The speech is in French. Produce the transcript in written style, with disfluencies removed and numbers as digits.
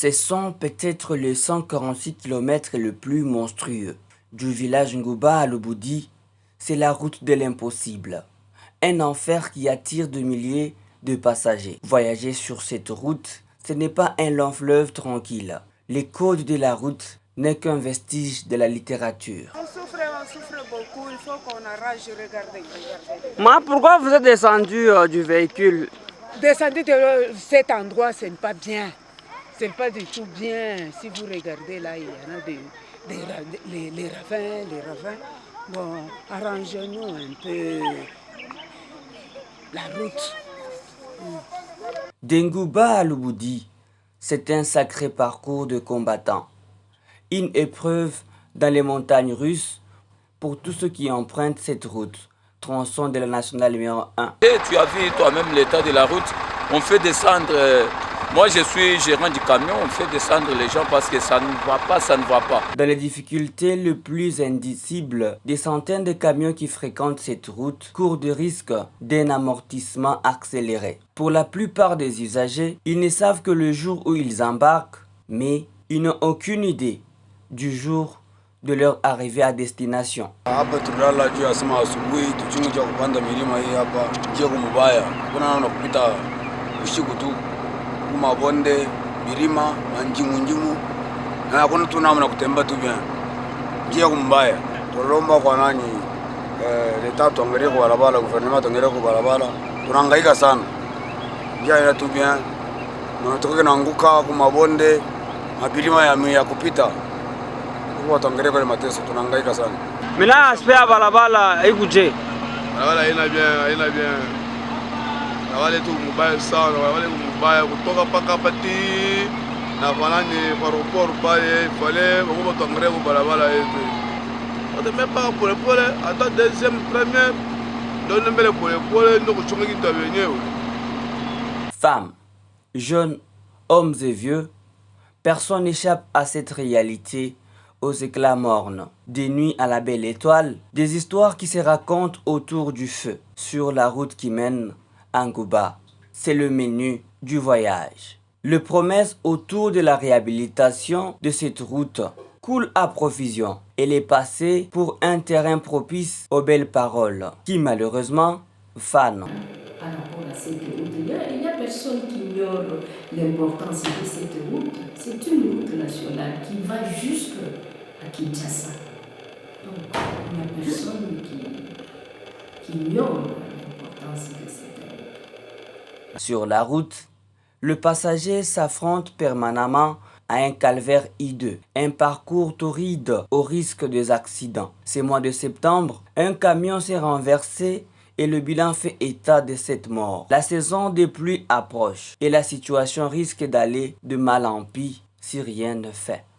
Ce sont peut-être les 146 km le plus monstrueux. Du village Ngouba à Lubudi, c'est la route de l'impossible. Un enfer qui attire de milliers de passagers. Voyager sur cette route, ce n'est pas un long fleuve tranquille. Les codes de la route n'est qu'un vestige de la littérature. On souffre beaucoup, il faut qu'on arrange, regardez. Mais pourquoi vous êtes descendu du véhicule? Descendre de cet endroit, ce n'est pas bien. Ce n'est pas du tout bien. Si vous regardez là, il y en a les ravins. Bon, arrangez-nous un peu la route. D'Ngouba à Lubudi, c'est un sacré parcours de combattants. Une épreuve dans les montagnes russes pour tous ceux qui empruntent cette route, tronçon de la nationale numéro 1. Et tu as vu toi-même l'état de la route, on fait descendre, moi je suis gérant du camion, on fait descendre les gens parce que ça ne va pas. Dans les difficultés les plus indicibles, des centaines de camions qui fréquentent cette route courent le risque d'un amortissement accéléré. Pour la plupart des usagers, ils ne savent que le jour où ils embarquent, mais ils n'ont aucune idée du jour de leur arrivée à destination. Mais là, aspect à Balabala, écoutez. Balabala, il a bien. Balabala, tout le monde ça, Balabala, Balabala, kutoka paka pati, na fanani aéroport pale, fallait, on va t'engager au Balabala yetu. On te met pas pour le pole, attends deuxième, première, donne le pour le pole, nous kuchunga qui t'a venu. Femmes, jeunes, hommes et vieux, personne n'échappe à cette réalité. Aux éclats mornes, des nuits à la belle étoile, des histoires qui se racontent autour du feu, sur la route qui mène à Ngouba. C'est le menu du voyage. Les promesses autour de la réhabilitation de cette route coulent à profusion. Elle est passée pour un terrain propice aux belles paroles, qui malheureusement fanent. Par rapport à cette route, il y a personne qui ignore l'importance de cette route. C'est une route nationale qui va jusqu'à Kinshasa. Donc, il n'y a personne qui ignore l'importance de cette route. Sur la route, le passager s'affronte permanemment à un calvaire hideux, un parcours torride au risque des accidents. Ce mois de septembre, un camion s'est renversé et le bilan fait état de cette mort. La saison des pluies approche et la situation risque d'aller de mal en pis si rien ne fait.